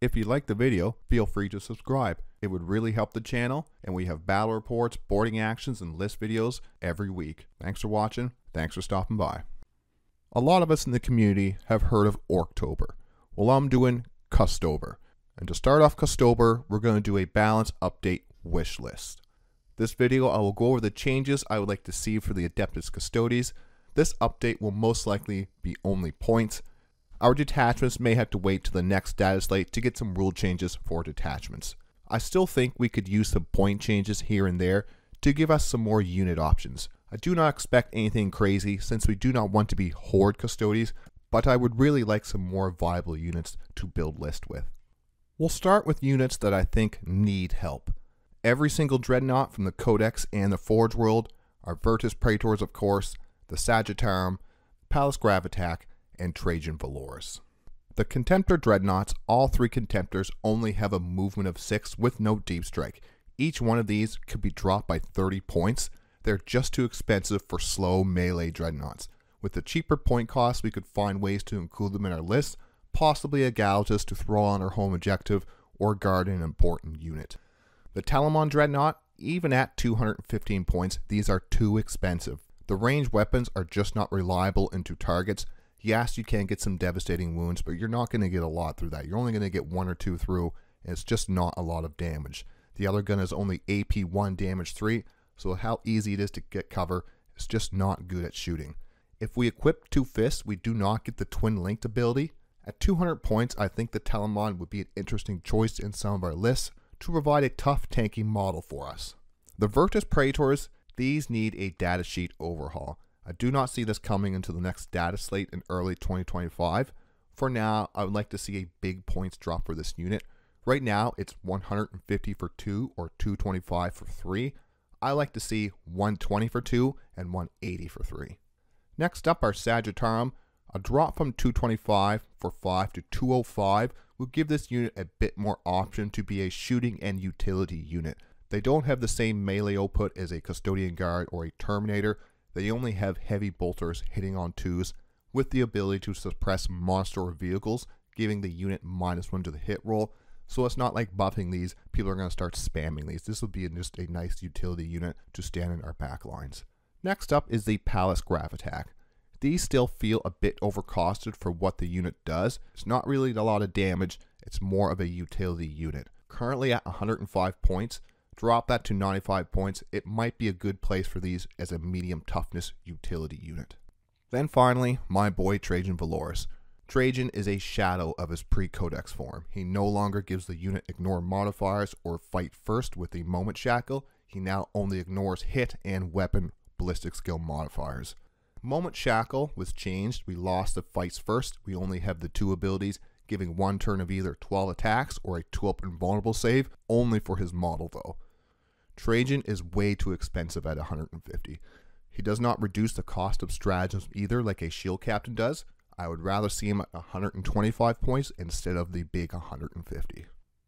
If you liked the video, feel free to subscribe. It would really help the channel, and we have battle reports, boarding actions, and list videos every week. Thanks for watching. Thanks for stopping by. A lot of us in the community have heard of Orktober. Well, I'm doing Custober. And to start off Custober, we're going to do a balance update wish list. This video, I will go over the changes I would like to see for the Adeptus Custodes. This update will most likely be only points. Our detachments may have to wait to the next data slate to get some rule changes for detachments. I still think we could use some point changes here and there to give us some more unit options. I do not expect anything crazy since we do not want to be horde custodes, but I would really like some more viable units to build list with. We'll start with units that I think need help. Every single dreadnought from the codex and the forge world, our Adeptus Praetors of course, the Sagittarum, Pallas Gravitac, and Trajan Valorous. The Contemptor Dreadnoughts, all three Contemptors only have a movement of 6 with no deep strike. Each one of these could be dropped by 30 points. They're just too expensive for slow melee Dreadnoughts. With the cheaper point costs, we could find ways to include them in our list, possibly a Galatus to throw on our home objective or guard an important unit. The Telamon Dreadnought, even at 215 points, these are too expensive. The ranged weapons are just not reliable into targets. Yes, you can get some devastating wounds, but you're not going to get a lot through that. You're only going to get 1 or 2 through, and it's just not a lot of damage. The other gun is only AP 1 damage 3, so how easy it is to get cover is just not good at shooting. If we equip 2 fists, we do not get the twin linked ability. At 200 points, I think the Telamon would be an interesting choice in some of our lists to provide a tough tanky model for us. The Adeptus Praetors, these need a datasheet overhaul. I do not see this coming into the next data slate in early 2025. For now, I would like to see a big points drop for this unit. Right now, it's 150 for 2 or 225 for 3. I like to see 120 for 2 and 180 for 3. Next up, our Sagittarum. A drop from 225 for 5 to 205 will give this unit a bit more option to be a shooting and utility unit. They don't have the same melee output as a Custodian Guard or a Terminator. They only have heavy bolters hitting on 2s with the ability to suppress monster or vehicles, giving the unit -1 to the hit roll. So it's not like buffing these, people are going to start spamming these. This would be just a nice utility unit to stand in our back lines. Next up is the Pallas Gravitac. These still feel a bit overcosted for what the unit does. It's not really a lot of damage, it's more of a utility unit. Currently at 105 points, drop that to 95 points, it might be a good place for these as a medium toughness utility unit. Then finally, my boy Trajan Valorous. Trajan is a shadow of his pre-codex form. He no longer gives the unit ignore modifiers or fight first with the moment shackle. He now only ignores hit and weapon ballistic skill modifiers. Moment shackle was changed. We lost the fights first. We only have the 2 abilities, giving 1 turn of either 12 attacks or a 2-up invulnerable save, only for his model though. Trajan is way too expensive at 150. He does not reduce the cost of stratagems either like a shield captain does. I would rather see him at 125 points instead of the big 150.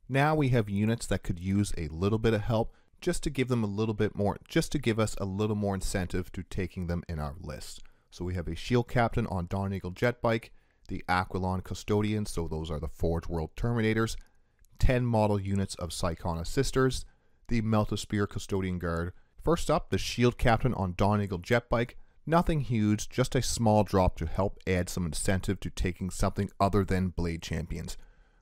Now we have units that could use a little bit of help just to give them a little bit more, just to give us a little more incentive to taking them in our list. So we have a shield captain on Dawn Eagle Jetbike, the Aquilon Custodians, so those are the Forge World Terminators, 10 model units of Psychona Sisters, the Meltosphere Custodian Guard. First up, the Shield Captain on Dawn Eagle Jetbike. Nothing huge, just a small drop to help add some incentive to taking something other than Blade Champions.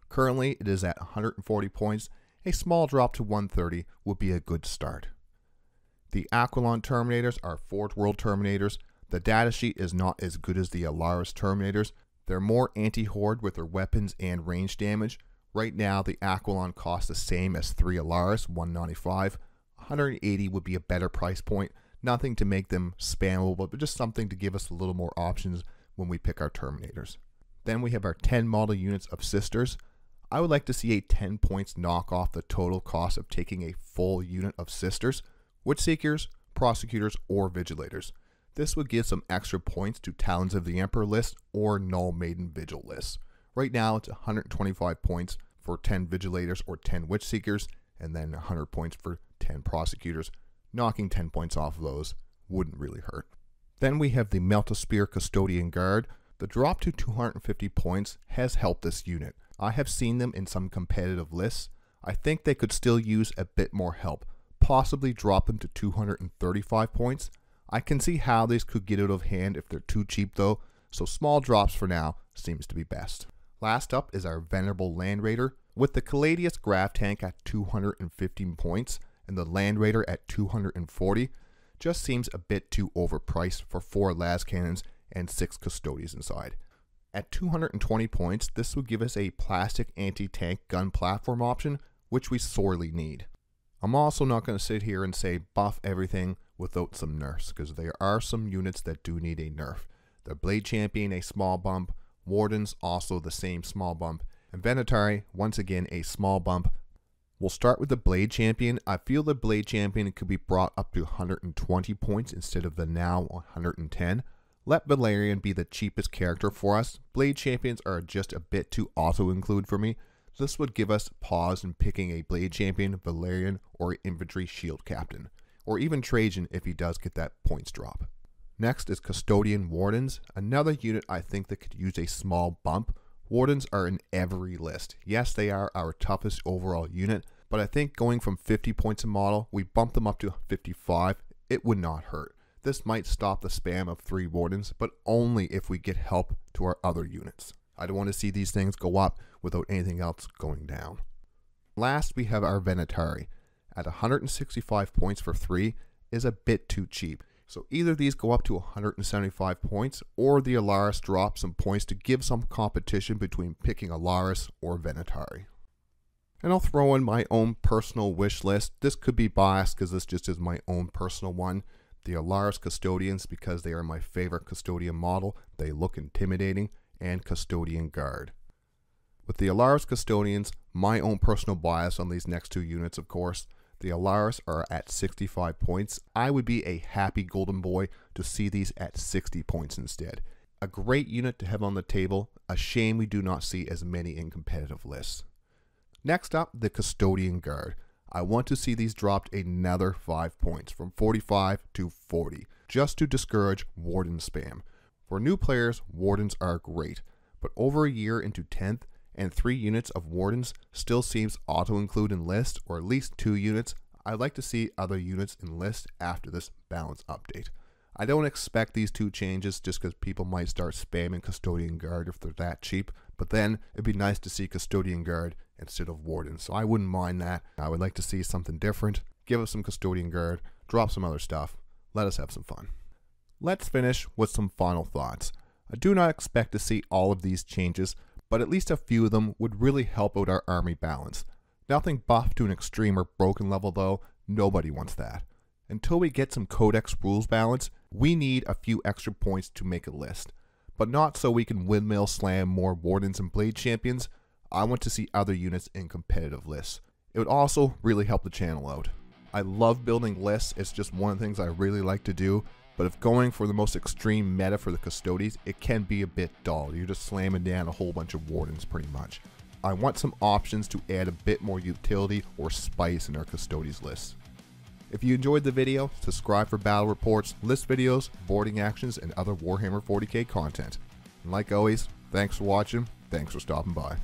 Currently, it is at 140 points. A small drop to 130 would be a good start. The Aquilon Terminators are Forge World Terminators. The datasheet is not as good as the Alaris Terminators. They're more anti-horde with their weapons and range damage. Right now, the Aquilon costs the same as 3 Alaris, 195. 180 would be a better price point. Nothing to make them spammable, but just something to give us a little more options when we pick our Terminators. Then we have our 10 model units of Sisters. I would like to see a 10 points knock off the total cost of taking a full unit of Sisters, Witchseekers, Prosecutors, or Vigilators. This would give some extra points to Talons of the Emperor list or Null Maiden Vigil lists. Right now it's 125 points for 10 Vigilators or 10 Witchseekers, and then 100 points for 10 Prosecutors. knocking 10 points off of those wouldn't really hurt. Then we have the Melt-A-Spear Custodian Guard. The drop to 250 points has helped this unit. I have seen them in some competitive lists. I think they could still use a bit more help, possibly drop them to 235 points. I can see how these could get out of hand if they're too cheap though, so small drops for now seems to be best. Last up is our Venerable Land Raider. With the Caladius Grav Tank at 215 points and the Land Raider at 240, just seems a bit too overpriced for 4 las cannons and 6 custodians inside. At 220 points, this would give us a plastic anti-tank gun platform option, which we sorely need. I'm also not going to sit here and say buff everything without some nerfs, because there are some units that do need a nerf. The Blade Champion, a small bump, Wardens also the same small bump, and Venatari, once again a small bump. We'll start with the Blade Champion. I feel the Blade Champion could be brought up to 120 points instead of the now 110. Let Valerian be the cheapest character for us. Blade Champions are just a bit too auto-include for me. This would give us pause in picking a Blade Champion, Valerian, or Infantry Shield Captain, or even Trajan if he does get that points drop. Next is Custodian Wardens, another unit I think that could use a small bump. Wardens are in every list. Yes, they are our toughest overall unit, but I think going from 50 points a model, we bump them up to 55, it would not hurt. This might stop the spam of 3 Wardens, but only if we get help to our other units. I don't want to see these things go up without anything else going down. Last, we have our Venatari. At 165 points for 3 is a bit too cheap. So either these go up to 175 points, or the Alaris drop some points to give some competition between picking Alaris or Venatari. And I'll throw in my own personal wish list. This could be biased because this just is my own personal one. The Alaris Custodians, because they are my favorite Custodian model. They look intimidating. And Custodian Guard. With the Alaris Custodians, my own personal bias on these next 2 units, of course, the Alaris are at 65 points. I would be a happy golden boy to see these at 60 points instead. A great unit to have on the table, a shame we do not see as many in competitive lists. Next up, the Custodian Guard. I want to see these dropped another 5 points, from 45 to 40, just to discourage Warden spam. For new players, Wardens are great, but over a year into 10th, and 3 units of Wardens still seems auto-include in list, or at least 2 units. I'd like to see other units in list after this balance update. I don't expect these 2 changes just because people might start spamming Custodian Guard if they're that cheap, but then it'd be nice to see Custodian Guard instead of Wardens, so I wouldn't mind that. I would like to see something different. Give us some Custodian Guard, drop some other stuff, let us have some fun. Let's finish with some final thoughts. I do not expect to see all of these changes, but at least a few of them would really help out our army balance. Nothing buffed to an extreme or broken level though, nobody wants that. Until we get some codex rules balance, we need a few extra points to make a list. But not so we can windmill slam more Wardens and Blade Champions. I want to see other units in competitive lists. It would also really help the channel out. I love building lists, it's just one of the things I really like to do. But if going for the most extreme meta for the Custodes, it can be a bit dull. You're just slamming down a whole bunch of Wardens pretty much. I want some options to add a bit more utility or spice in our Custodes lists. If you enjoyed the video, subscribe for battle reports, list videos, boarding actions, and other Warhammer 40K content. And like always, thanks for watching, thanks for stopping by.